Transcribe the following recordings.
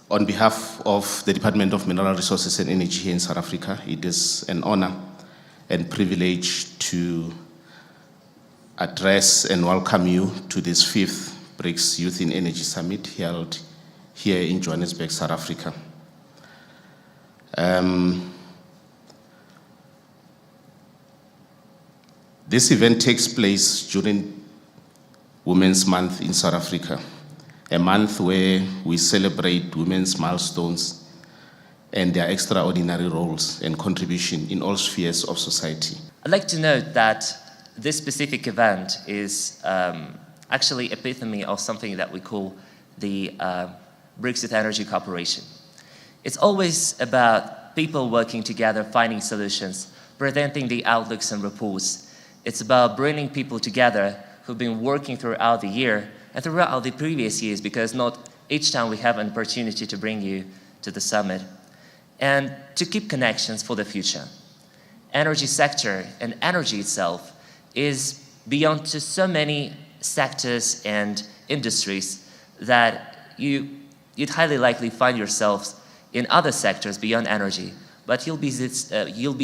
On behalf of the Department of Mineral Resources and Energy here in South Africa, it is an honor and privilege to address and welcome you to this 5th BRICS Youth Energy Summit held here in Johannesburg, South Africa. This event takes place during Women's Month in South Africa, a month where we celebrate women's milestones and their extraordinary roles and contribution in all spheres of society. I'd like to note that this specific event is actually epitome of something that we call the BRICS Youth Energy Cooperation. It's always about people working together, finding solutions, presenting the outlooks and reports. It's about bringing people together who've been working throughout the year and throughout the previous years, because not each time we have an opportunity to bring you to the summit, and to keep connections for the future. Energy sector and energy itself is beyond to so many sectors and industries that you'd highly likely find yourselves in other sectors beyond energy, but you'll be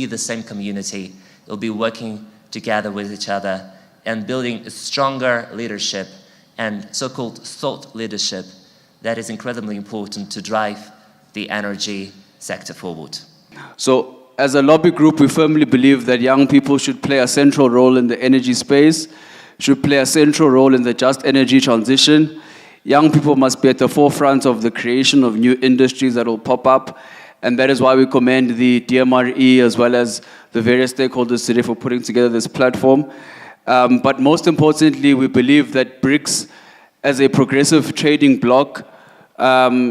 the same community. You'll be working together with each other and building a stronger leadership and so-called thought leadership that is incredibly important to drive the energy sector forward. So, as a lobby group, we firmly believe that young people should play a central role in the energy space, should play a central role in the just energy transition. Young people must be at the forefront of the creation of new industries that will pop up, and that is why we commend the DMRE as well as the various stakeholders today for putting together this platform. But most importantly, we believe that BRICS, as a progressive trading bloc,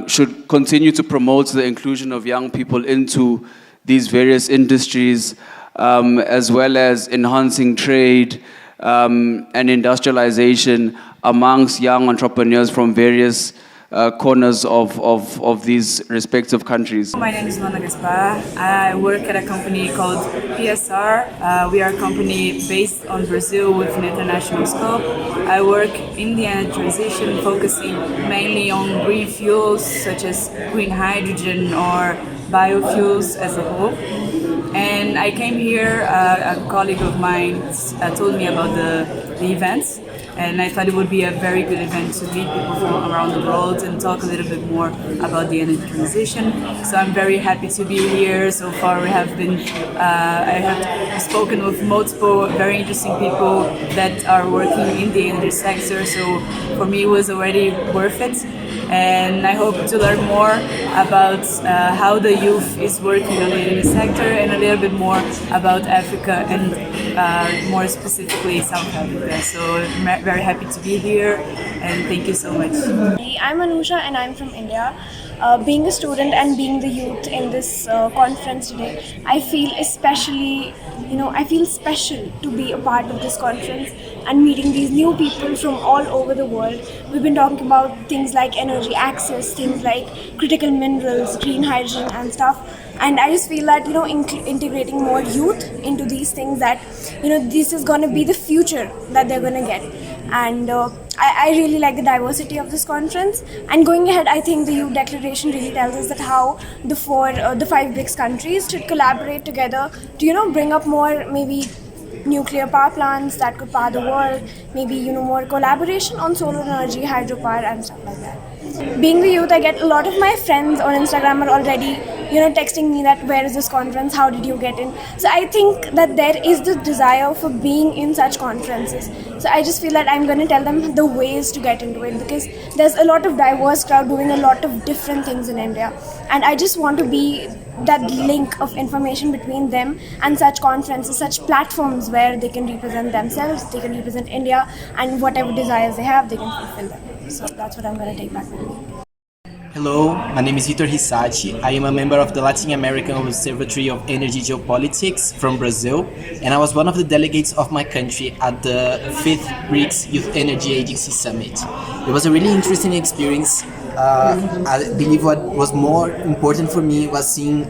should continue to promote the inclusion of young people into these various industries, as well as enhancing trade and industrialization amongst young entrepreneurs from various corners of these respective countries. My name is Immah Ncube. I work at a company called PSR. We are a company based on Brazil with an international scope. I work in the energy transition, focusing mainly on green fuels such as green hydrogen or biofuels as a whole. And I came here, a colleague of mine told me about the events, and I thought it would be a very good event to meet people from around the world and talk a little bit more about the energy transition. So I'm very happy to be here. So far we have been, I have spoken with multiple very interesting people that are working in the energy sector. So for me it was already worth it. And I hope to learn more about how the youth is working on the energy sector and a little bit more about Africa and more specifically South Africa. So I'm very happy to be here and thank you so much. I'm Anusha and I'm from India. Being a student and being the youth in this conference today, I feel especially, I feel special to be a part of this conference and meeting these new people from all over the world. We've been talking about things like energy access, things like critical minerals, green hydrogen and stuff. And I just feel that, integrating more youth into these things, that, this is going to be the future that they're going to get. And I really like the diversity of this conference. And going ahead, I think the Youth Declaration really tells us that how the 5 BRICS countries should collaborate together to, bring up more maybe nuclear power plants that could power the world, maybe, more collaboration on solar energy, hydropower and stuff like that. Being the youth, I get a lot of my friends on Instagram are already, texting me that where is this conference, how did you get in? So I think that there is the desire for being in such conferences. So I just feel that I'm going to tell them the ways to get into it, because there's a lot of diverse crowd doing a lot of different things in India. And I just want to be that link of information between them and such conferences, such platforms where they can represent themselves, they can represent India, and whatever desires they have, they can fulfill them. So that's what I'm going to take back with me. Hello, my name is Vitor Risati. I am a member of the Latin American Observatory of Energy Geopolitics from Brazil, and I was one of the delegates of my country at the 5th BRICS Youth Energy Agency Summit. It was a really interesting experience. I believe what was more important for me was seeing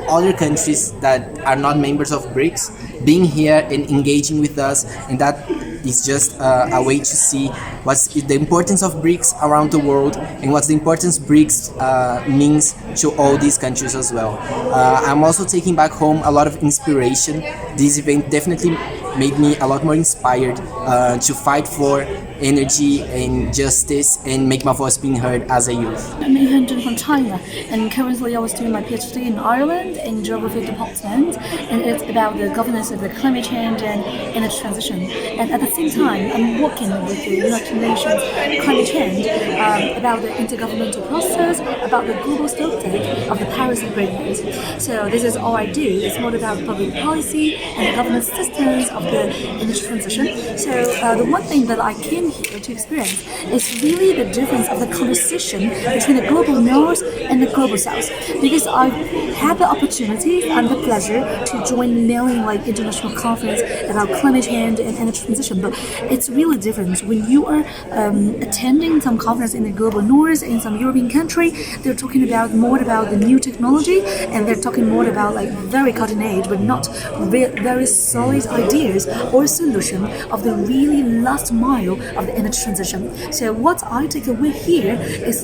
other countries that are not members of BRICS being here and engaging with us, and that It's just a way to see what's the importance of BRICS around the world and what's the importance BRICS means to all these countries as well. I'm also taking back home a lot of inspiration. This event definitely made me a lot more inspired to fight for energy and justice and make my voice being heard as a youth. I'm Immah Ncube from China, and currently I was doing my PhD in Ireland in Geography Department, and it's about the governance of the climate change and energy transition. And at the same time, I'm working with the United Nations climate change about the intergovernmental process, about the global stocktake of the Paris Agreement. So this is all I do. It's more about public policy and the governance systems of the energy transition. So the one thing that I came here to experience is really the difference of the conversation between the global north and the global south, because I've had the opportunity and the pleasure to join many international conference about climate change and energy transition, but it's really different when you are attending some conference in the global north in some European country. They're talking about more about the new technology, and they're talking more about very cutting edge but not very solid ideas or solution of the really last mile of the energy transition. So what I take away here is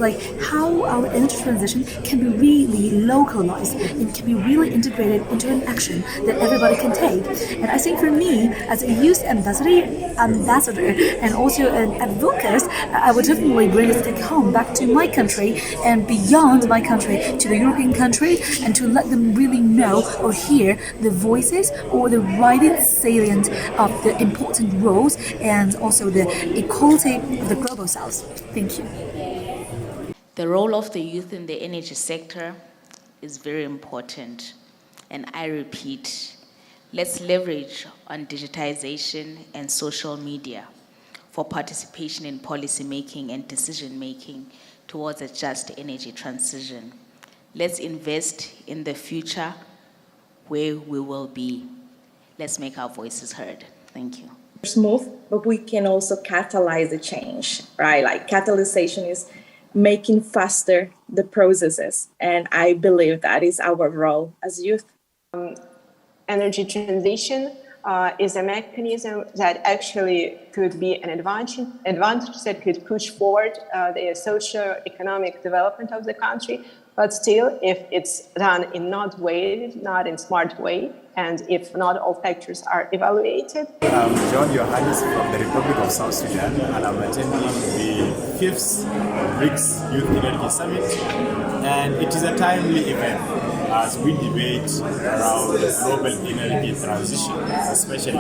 how our energy transition can be really localized and can be really integrated into an action that everybody can take. And I think for me, as a youth ambassador and also an advocate, I would definitely bring this take home back to my country and beyond my country to the European country, and to let them really know or hear the voices or the writing salient of the important roles and also the equality of the global south. Thank you. The role of the youth in the energy sector is very important, and I repeat, let's leverage on digitization and social media for participation in policy making and decision making towards a just energy transition. Let's invest in the future where we will be. Let's make our voices heard. Thank you. Smooth, but we can also catalyze the change, right? Catalyzation is making faster the processes, and I believe that is our role as youth. Energy transition is a mechanism that actually could be an advantage that could push forward the socio-economic development of the country. But still, if it's done in not in smart way, and if not all factors are evaluated. I'm Johannesburg from the Republic of South Sudan, and I'm attending the 5th BRICS Youth Energy Summit. And it is a timely event as we debate around the global energy transition, especially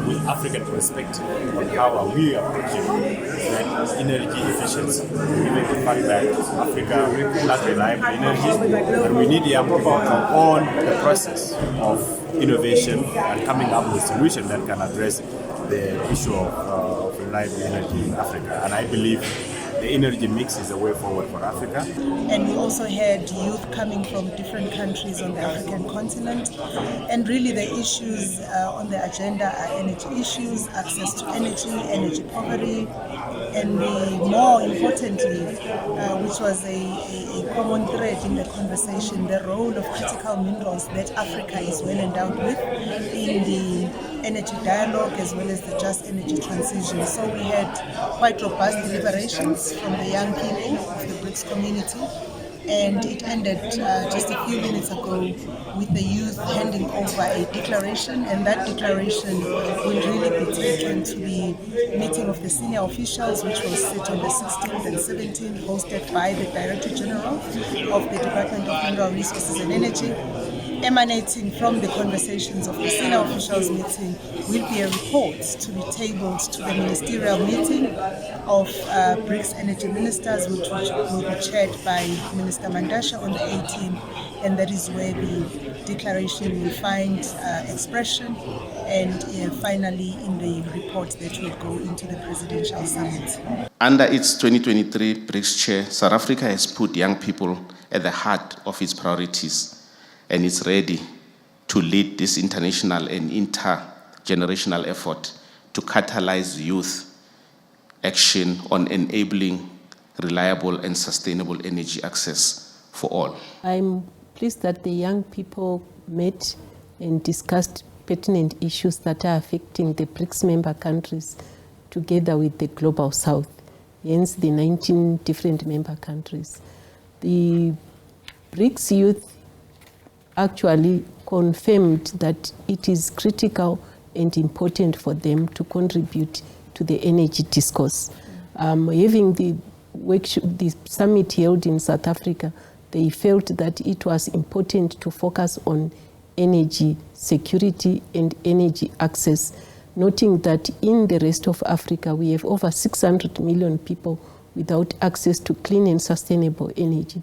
with African perspective on how are we approaching that energy efficiency, given the fact that Africa lacks reliable energy, and we need young people to own the process of innovation and coming up with solutions that can address the issue of reliable energy in Africa. And I believe the energy mix is the way forward for Africa. And we also had youth coming from different countries on the African continent. And really the issues on the agenda are energy issues, access to energy, energy poverty, and more importantly, which was a common thread in the conversation, the role of critical minerals that Africa is well endowed with in the energy dialogue as well as the just energy transition. So we had quite robust deliberations from the young people of the BRICS community, and it ended just a few minutes ago with the youth handing over a declaration, and that declaration will really be taken to the meeting of the senior officials, which will sit on the 16th and 17th, hosted by the Director General of the Department of Mineral Resources and Energy. Emanating from the conversations of the senior officials meeting will be a report to be tabled to the ministerial meeting of BRICS energy ministers, which will be chaired by Mr Mantashe on the 18th, and that is where the declaration will find expression, and finally in the report that will go into the presidential summit. Under its 2023 BRICS chair, South Africa has put young people at the heart of its priorities, and it's ready to lead this international and intergenerational effort to catalyze youth action on enabling reliable and sustainable energy access for all. I'm pleased that the young people met and discussed pertinent issues that are affecting the BRICS member countries together with the Global South, hence the 19 different member countries. The BRICS Youth actually confirmed that it is critical and important for them to contribute to the energy discourse. Having the summit held in South Africa, they felt that it was important to focus on energy security and energy access, noting that in the rest of Africa we have over 600 million people without access to clean and sustainable energy.